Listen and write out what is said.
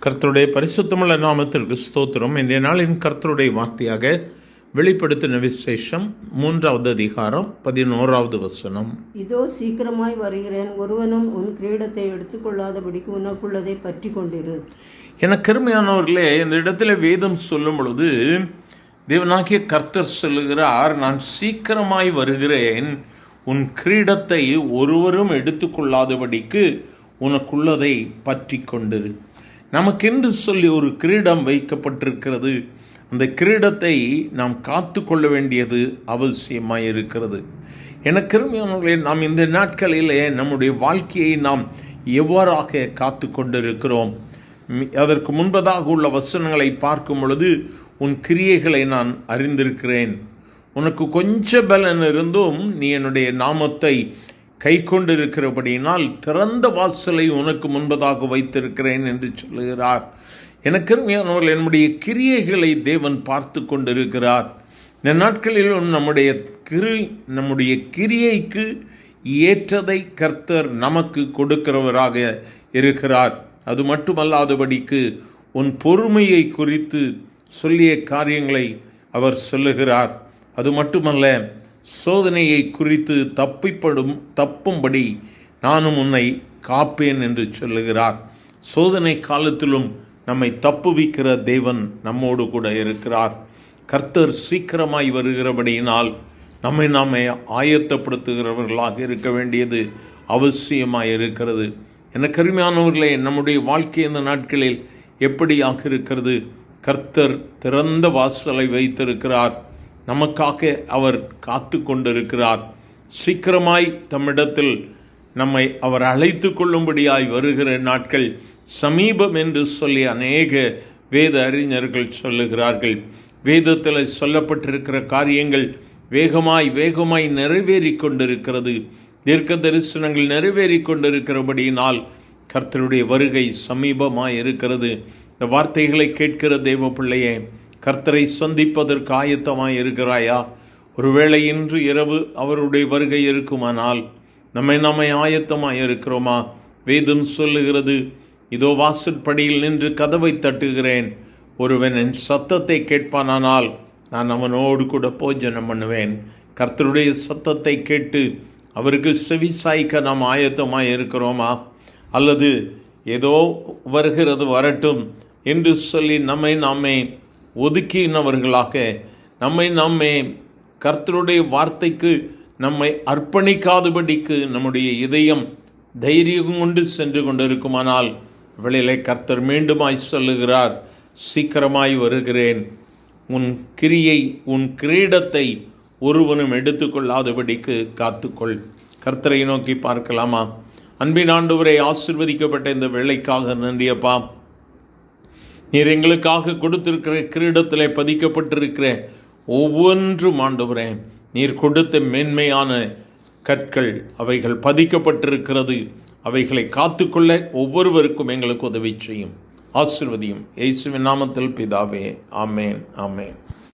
கர்த்தருடைய பரிசுத்தமுள்ள நாமத்திற்கு ஸ்தோத்திரம். இன்றைய நாளின் கர்த்தருடைய வார்த்தையாக வெளிப்படுத்தின விசேஷம் 3வது அதிகாரம் 11வது வசனம். இதோ சீக்கிரமாய் வருகிறேன், ஒருவனும் உன் கிரீடத்தை எடுத்துக்கொள்ளாதபடிக்கு உனக்குள்ளதை பற்றி கொண்டிரு. என கருமையானவர்களே, இந்த இடத்துல வேதம் சொல்லும் பொழுது தேவனாகிய கர்த்தர் சொல்லுகிறார், நான் சீக்கிரமாய் வருகிறேன், உன் கிரீடத்தை ஒருவரும் எடுத்துக்கொள்ளாதபடிக்கு உனக்குள்ளதை பற்றி கொண்டிரு. நமக்கென்று சொல்லி ஒரு கிரீடம் வைக்கப்பட்டிருக்கிறது. அந்த கிரீடத்தை நாம் காத்து கொள்ள வேண்டியது அவசியமாக இருக்கிறது. எனக்கு அருமையானவர்களே, நாம் இந்த நாட்களிலே நம்முடைய வாழ்க்கையை நாம் எவ்வாறாக காத்து கொண்டிருக்கிறோம்? அதற்கு முன்பதாக உள்ள வசனங்களை பார்க்கும் பொழுது, உன் கிரியைகளை நான் அறிந்திருக்கிறேன், உனக்கு கொஞ்ச பலன் இருந்தும் நீ என்னுடைய நாமத்தை கை கொண்டிருக்கிறபடியினால் திறந்த வாசலை உனக்கு முன்பதாக வைத்திருக்கிறேன் என்று சொல்லுகிறார். எனக்கு அருமையானவர்கள், என்னுடைய கிரியைகளை தேவன் பார்த்து கொண்டிருக்கிறார். இந்த நாட்களிலும் நம்முடைய கிரியைக்கு ஏற்றதை கர்த்தர் நமக்கு கொடுக்கிறவராக இருக்கிறார். அது மட்டுமல்லாதபடிக்கு உன் பொறுமையை குறித்து சொல்லிய காரியங்களை அவர் சொல்லுகிறார். அது மட்டுமல்ல, சோதனையை குறித்து தப்பும்படி நானும் உன்னை காப்பேன் என்று சொல்லுகிறார். சோதனை காலத்திலும் நம்மை தப்புவிக்கிற தேவன் நம்மோடு கூட இருக்கிறார். கர்த்தர் சீக்கிரமாய் வருகிறபடியினால் நம்மை ஆயத்தப்படுத்துகிறவர்களாக இருக்க வேண்டியது அவசியமாக இருக்கிறது. எனக்கு அருமையானவர்களே, நம்முடைய வாழ்க்கை இந்த நாட்களில் எப்படியாக இருக்கிறது? கர்த்தர் திறந்த வாசலை வைத்திருக்கிறார். நமக்காக அவர் காத்து கொண்டிருக்கிறார். சீக்கிரமாய் தம்மிடத்தில் நம்மை அவர் அழைத்து கொள்ளும்படியாய் வருகிற நாட்கள் சமீபம் என்று சொல்லி அநேக வேத அறிஞர்கள் சொல்லுகிறார்கள். வேதத்தில் சொல்லப்பட்டிருக்கிற காரியங்கள் வேகமாய் நிறைவேறி கொண்டிருக்கிறது. தீர்க்க தரிசனங்கள் நிறைவேறி கொண்டிருக்கிறபடியினால் கர்த்தருடைய வருகை சமீபமாய் இருக்கிறது. இந்த வார்த்தைகளை கேட்கிற தேவ பிள்ளையே, கர்த்தரை சந்திப்பதற்கு ஆயத்தமாய் இருக்கிறாயா? ஒருவேளை இன்று இரவு அவருடைய வருகை இருக்குமானால் நம்மை ஆயத்தமாய் இருக்கிறோமா? வேதம் சொல்லுகிறது, இதோ வாசற்படியில் நின்று கதவை தட்டுகிறேன், ஒருவன் என் சத்தத்தை கேட்பானால் நான் அவனோடு கூட போஜனம் பண்ணுவேன். கர்த்தருடைய சத்தத்தை கேட்டு அவருக்கு செவி சாய்க்க நாம் ஆயத்தமாய் இருக்கிறோமா? அல்லது ஏதோ வருகிறது வரட்டும் என்று சொல்லி நம்மை ஒதுக்கினவர்களாக, நம்மை கர்த்தருடைய வார்த்தைக்கு நம்மை அர்ப்பணிக்காதபடிக்கு நம்முடைய இதயம் தைரியம் கொண்டு சென்று கொண்டிருக்குமானால், வெளியிலே கர்த்தர் மீண்டுமாய் சொல்லுகிறார், சீக்கிரமாய் வருகிறேன், உன் கிரீடத்தை ஒருவனும் எடுத்துக்கொள்ளாதபடிக்கு காத்துக்கொள். கர்த்தரை நோக்கி பார்க்கலாமா? அன்பின் ஆண்டவரை, ஆசீர்வதிக்கப்பட்ட இந்த வேளைக்காக நன்றியப்பா. நீர் எங்களுக்காக கொடுத்திருக்கிற கிரீடத்திலே பதிக்கப்பட்டிருக்கிற ஒவ்வொன்றும் ஆண்டவரே, நீர் கொடுத்த மேன்மையான கற்கள், அவைகள் பதிக்கப்பட்டிருக்கிறது. அவைகளை காத்துக்கொள்ள ஒவ்வொருவருக்கும் எங்களுக்கு உதவி செய்யும், ஆசீர்வதியும். இயேசுவின் நாமத்தில் பிதாவே, ஆமேன், ஆமேன்.